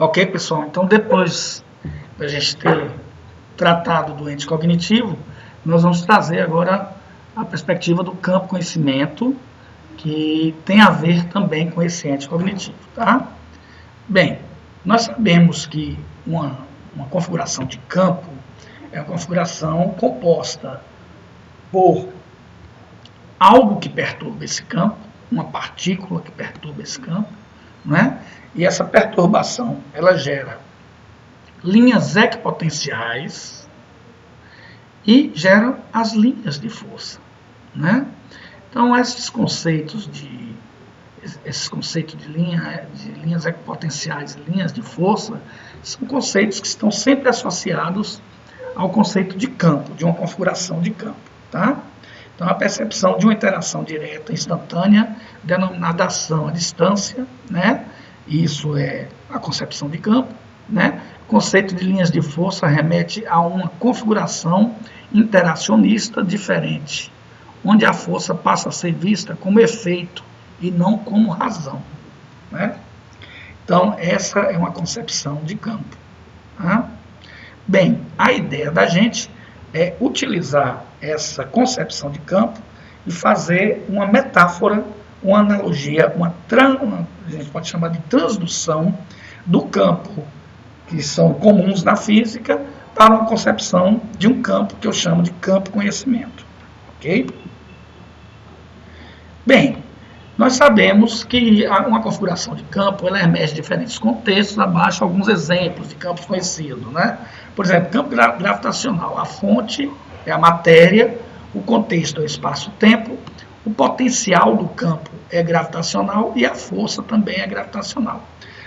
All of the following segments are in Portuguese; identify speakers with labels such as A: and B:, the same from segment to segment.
A: Ok, pessoal? Então, depois da gente ter tratado do ente cognitivo, nós vamos trazer agora a perspectiva do campo conhecimento, que tem a ver também com esse ente cognitivo, tá? Bem, nós sabemos que uma configuração de campo é uma configuração composta por algo que perturba esse campo, uma partícula que perturba esse campo, né? E essa perturbação, ela gera linhas equipotenciais e gera as linhas de força, né? Então, esses conceitos de linhas equipotenciais e linhas de força são conceitos que estão sempre associados ao conceito de campo, de uma configuração de campo, tá? Então, a percepção de uma interação direta, instantânea, denominada ação à distância, né? Isso é a concepção de campo, né? O conceito de linhas de força remete a uma configuração interacionista diferente, onde a força passa a ser vista como efeito e não como razão, né? Então, essa é uma concepção de campo, tá? Bem, a ideia da gente é utilizar essa concepção de campo e fazer uma metáfora, uma analogia, a gente pode chamar de transdução do campo, que são comuns na física, para uma concepção de um campo que eu chamo de campo conhecimento. Ok? Bem, nós sabemos que uma configuração de campo ela emerge de diferentes contextos, abaixo alguns exemplos de campos conhecidos, né? Por exemplo, campo gravitacional, a fonte é a matéria, o contexto é o espaço-tempo, o potencial do campo é gravitacional e a força também é gravitacional.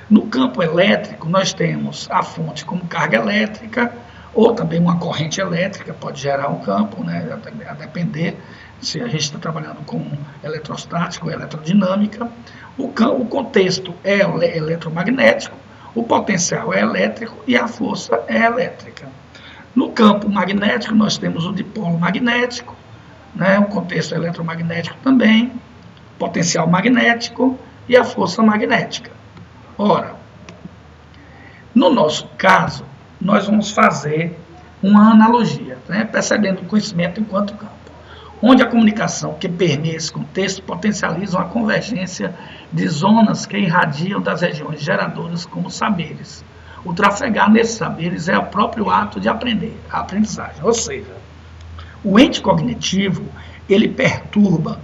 A: No campo elétrico, nós temos a fonte como carga elétrica, ou também uma corrente elétrica pode gerar um campo, né, a depender se a gente está trabalhando com eletrostática ou eletrodinâmica. O contexto é eletromagnético, o potencial é elétrico e a força é elétrica. No campo magnético, nós temos o dipolo magnético, né, o contexto eletromagnético também, potencial magnético e a força magnética. Ora, no nosso caso, nós vamos fazer uma analogia, né, percebendo o conhecimento enquanto campo, onde a comunicação que permeia esse contexto potencializa uma convergência de zonas que irradiam das regiões geradoras como saberes. O trafegar nesses saberes é o próprio ato de aprender, a aprendizagem. Ou seja, o ente cognitivo, ele perturba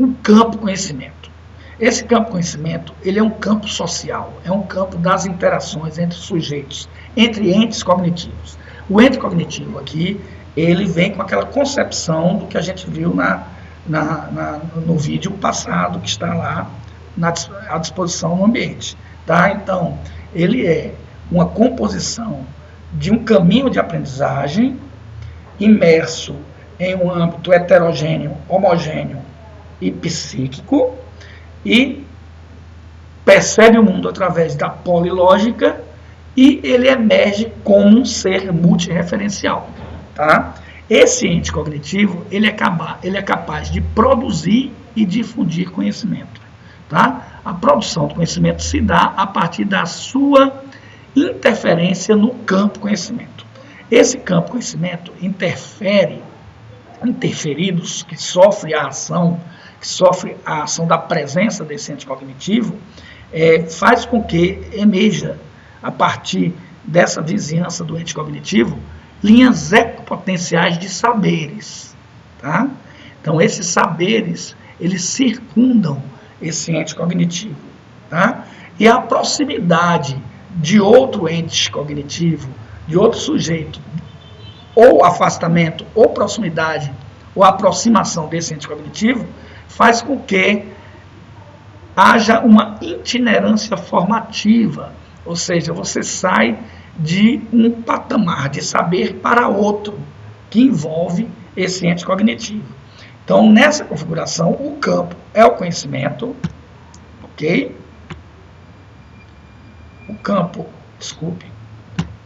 A: o campo conhecimento. Esse campo conhecimento, ele é um campo social, é um campo das interações entre sujeitos, entre entes cognitivos. O ente cognitivo aqui, ele vem com aquela concepção do que a gente viu no vídeo passado, que está lá à disposição no ambiente. Tá? Então, ele é uma composição de um caminho de aprendizagem imerso em um âmbito heterogêneo, homogêneo e psíquico, e percebe o mundo através da polilógica e ele emerge como um ser multireferencial. Tá? Esse ente cognitivo ele é capaz de produzir e difundir conhecimento. Tá? A produção do conhecimento se dá a partir da sua interferência no campo conhecimento. Esse campo conhecimento interferidos que sofre a ação da presença desse ente cognitivo, faz com que emerja, a partir dessa vizinhança do ente cognitivo, linhas equipotenciais de saberes. Tá? Então, esses saberes, eles circundam esse ente cognitivo. Tá? E a proximidade de outro ente cognitivo, de outro sujeito, ou afastamento, ou proximidade, ou aproximação desse ente cognitivo, faz com que haja uma itinerância formativa, ou seja, você sai de um patamar de saber para outro, que envolve esse ente cognitivo. Então, nessa configuração, o campo é o conhecimento, ok? O campo, desculpe,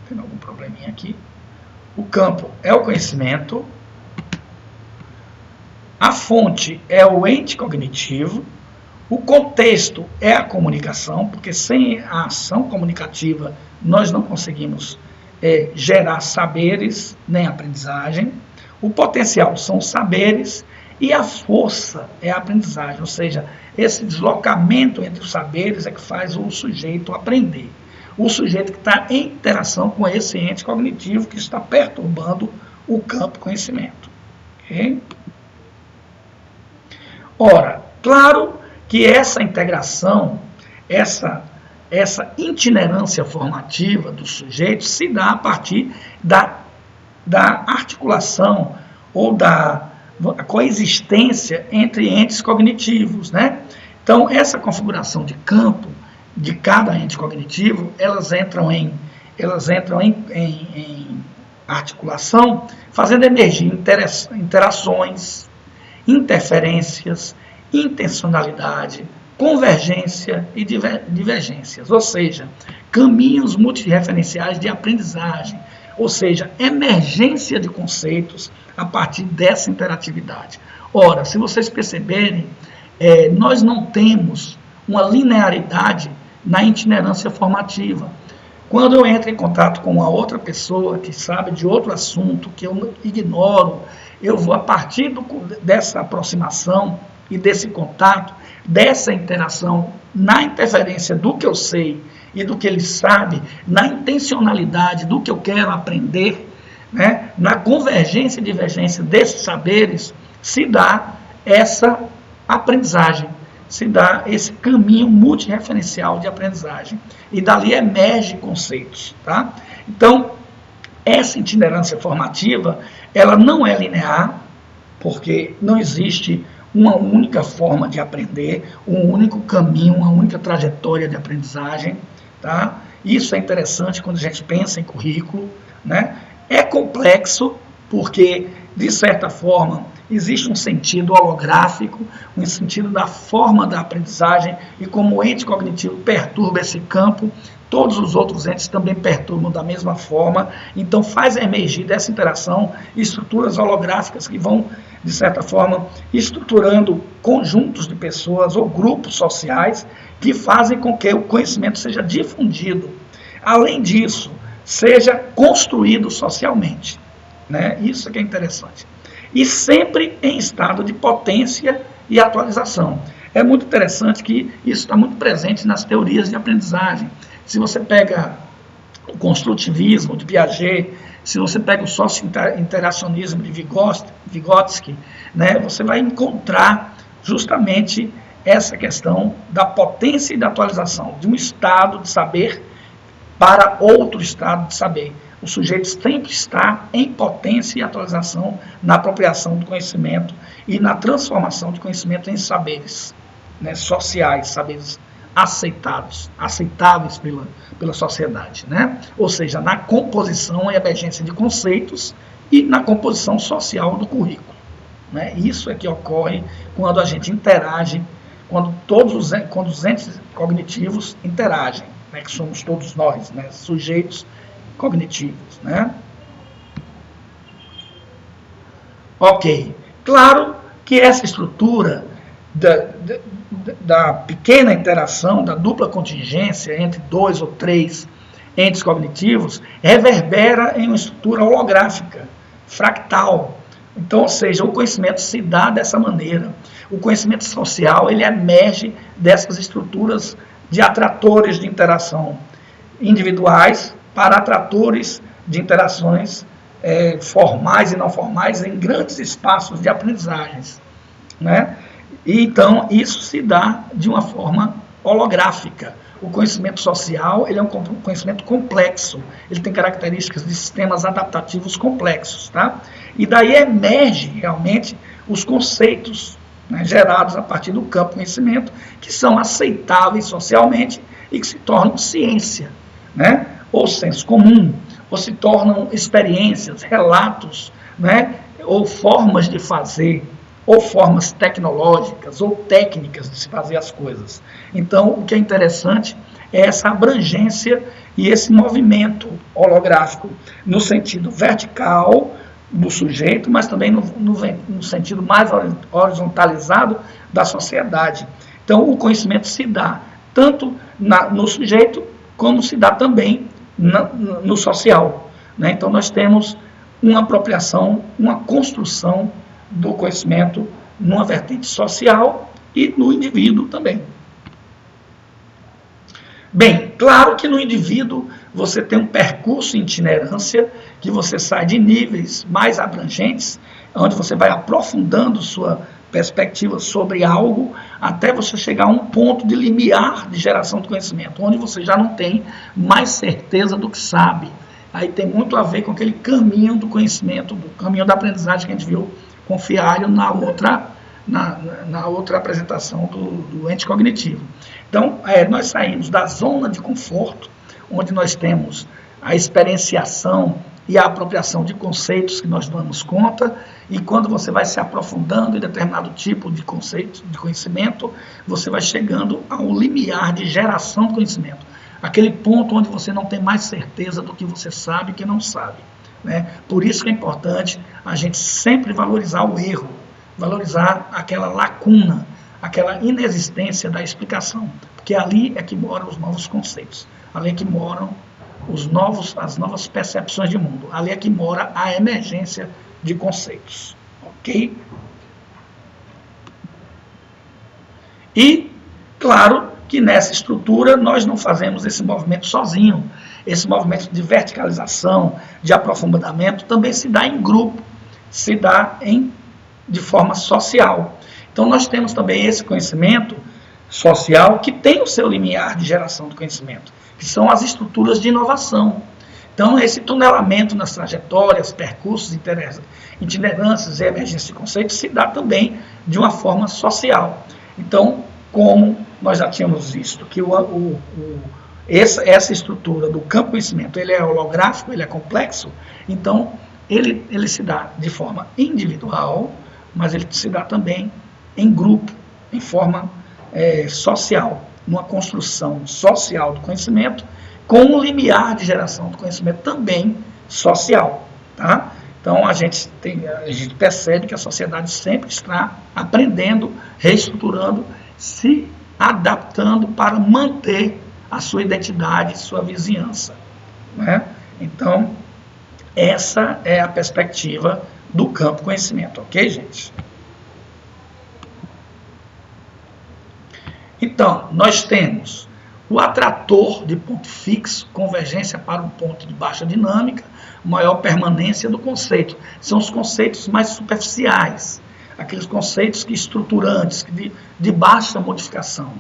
A: tem algum probleminha aqui. O campo é o conhecimento, a fonte é o ente cognitivo, O contexto é a comunicação, porque sem a ação comunicativa nós não conseguimos gerar saberes nem aprendizagem. O potencial são os saberes e a força é a aprendizagem, ou seja, esse deslocamento entre os saberes é que faz o sujeito aprender. O sujeito que está em interação com esse ente cognitivo que está perturbando o campo conhecimento. Okay? Ora, claro que essa integração, essa itinerância formativa do sujeito se dá a partir da articulação ou da coexistência entre entes cognitivos, né? Então, essa configuração de campo de cada ente cognitivo, elas entram em articulação, fazendo emergir interações, interferências, intencionalidade, convergência e divergências, ou seja, caminhos multireferenciais de aprendizagem, ou seja, emergência de conceitos a partir dessa interatividade. Ora, se vocês perceberem, nós não temos uma linearidade na itinerância formativa. Quando eu entro em contato com uma outra pessoa que sabe de outro assunto, que eu ignoro, eu vou, a partir dessa aproximação e desse contato, dessa interação, na interferência do que eu sei e do que ele sabe, na intencionalidade do que eu quero aprender, né, na convergência e divergência desses saberes, se dá essa aprendizagem, se dá esse caminho multireferencial de aprendizagem. E dali emerge conceitos. Tá? Então, essa itinerância formativa, ela não é linear, porque não existe uma única forma de aprender, um único caminho, uma única trajetória de aprendizagem. Tá? Isso é interessante quando a gente pensa em currículo. Né? É complexo, porque, de certa forma, existe um sentido holográfico, um sentido da forma da aprendizagem, e como o ente cognitivo perturba esse campo, todos os outros entes também perturbam da mesma forma, então faz emergir dessa interação estruturas holográficas que vão, de certa forma, estruturando conjuntos de pessoas ou grupos sociais que fazem com que o conhecimento seja difundido. Além disso, seja construído socialmente. Né? Isso que é interessante. E sempre em estado de potência e atualização. É muito interessante que isso está muito presente nas teorias de aprendizagem. Se você pega o construtivismo de Piaget, se você pega o socio-interacionismo de Vygotsky, né, você vai encontrar justamente essa questão da potência e da atualização, de um estado de saber para outro estado de saber. O sujeito sempre está em potência e atualização na apropriação do conhecimento e na transformação de conhecimento em saberes, né, sociais, saberes aceitáveis pela sociedade. Né? Ou seja, na composição e emergência de conceitos e na composição social do currículo. Né? Isso é que ocorre quando a gente interage, quando os entes cognitivos interagem, né, que somos todos nós, né, sujeitos cognitivos. Né? Ok. Claro que essa estrutura da pequena interação, da dupla contingência entre 2 ou 3 entes cognitivos, reverbera em uma estrutura holográfica, fractal. Então, ou seja, o conhecimento se dá dessa maneira. O conhecimento social, ele emerge dessas estruturas de atratores de interação individuais para atratores de interações formais e não formais em grandes espaços de aprendizagens. Né? E, então, isso se dá de uma forma holográfica. O conhecimento social, ele é um conhecimento complexo, ele tem características de sistemas adaptativos complexos. Tá? E daí emerge realmente os conceitos, né, gerados a partir do campo do conhecimento, que são aceitáveis socialmente e que se tornam ciência, né? Ou senso comum, ou se tornam experiências, relatos, né? Ou formas de fazer, ou formas tecnológicas, ou técnicas de se fazer as coisas. Então, o que é interessante é essa abrangência e esse movimento holográfico no sentido vertical do sujeito, mas também no sentido mais horizontalizado da sociedade. Então, o conhecimento se dá tanto no sujeito, como se dá também no social, né? Então, nós temos uma apropriação, uma construção do conhecimento numa vertente social e no indivíduo também. Bem, claro que no indivíduo você tem um percurso em itinerância, que você sai de níveis mais abrangentes, onde você vai aprofundando sua perspectiva sobre algo, até você chegar a um ponto de limiar de geração de conhecimento, onde você já não tem mais certeza do que sabe. Aí tem muito a ver com aquele caminho do conhecimento, do caminho da aprendizagem que a gente viu com Fialho na outra apresentação do ente cognitivo. Então, nós saímos da zona de conforto, onde nós temos a experienciação e a apropriação de conceitos que nós damos conta, e quando você vai se aprofundando em determinado tipo de conceito, de conhecimento, você vai chegando a um limiar de geração de conhecimento. Aquele ponto onde você não tem mais certeza do que você sabe e que não sabe, né? Por isso que é importante a gente sempre valorizar o erro, valorizar aquela lacuna, aquela inexistência da explicação, porque ali é que moram os novos conceitos, ali é que moram as novas percepções de mundo, ali é que mora a emergência de conceitos, ok? E, claro, que nessa estrutura nós não fazemos esse movimento sozinho, esse movimento de verticalização, de aprofundamento, também se dá em grupo, se dá de forma social. Então nós temos também esse conhecimento social que tem o seu limiar de geração de conhecimento, que são as estruturas de inovação. Então, esse tunelamento nas trajetórias, percursos, itinerâncias e emergência de conceitos se dá também de uma forma social. Então, como nós já tínhamos visto que essa estrutura do campo conhecimento, ele é holográfico, ele é complexo, então ele se dá de forma individual, mas ele se dá também em grupo, em forma social, numa construção social do conhecimento, com um limiar de geração do conhecimento também social, tá? Então a gente percebe que a sociedade sempre está aprendendo, reestruturando, se adaptando para manter a sua identidade, sua vizinhança, né? Então essa é a perspectiva do campo conhecimento, ok, gente? Então, nós temos o atrator de ponto fixo, convergência para um ponto de baixa dinâmica, maior permanência do conceito. São os conceitos mais superficiais, aqueles conceitos estruturantes, de baixa modificação,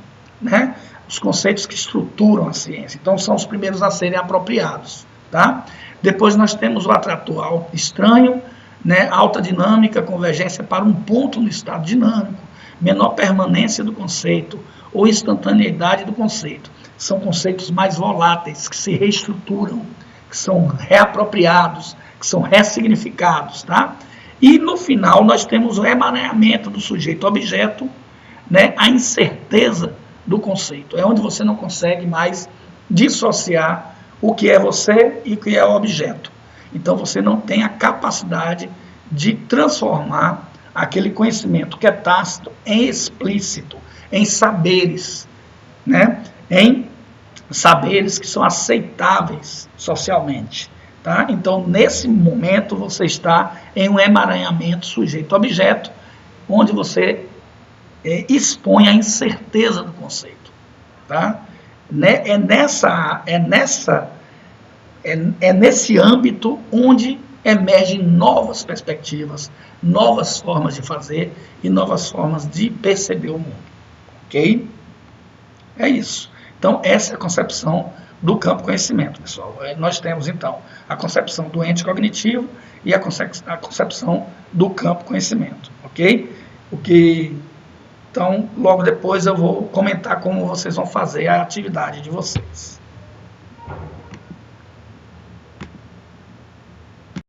A: né? Os conceitos que estruturam a ciência. Então, são os primeiros a serem apropriados, tá? Depois nós temos o atrator estranho, né? Alta dinâmica, convergência para um ponto no estado dinâmico, menor permanência do conceito ou instantaneidade do conceito. São conceitos mais voláteis, que se reestruturam, que são reapropriados, que são ressignificados, tá? E no final nós temos o emaranhamento do sujeito-objeto, né? A incerteza do conceito. É onde você não consegue mais dissociar o que é você e o que é o objeto. Então você não tem a capacidade de transformar aquele conhecimento que é tácito em explícito, em saberes, né? Em saberes que são aceitáveis socialmente, tá? Então, nesse momento, você está em um emaranhamento sujeito-objeto, onde você expõe a incerteza do conceito, tá? É nesse âmbito onde emergem novas perspectivas, novas formas de fazer e novas formas de perceber o mundo. Ok? É isso. Então, essa é a concepção do campo conhecimento, pessoal. Nós temos, então, a concepção do ente cognitivo e a concepção do campo conhecimento. Ok? Então, logo depois eu vou comentar como vocês vão fazer a atividade de vocês.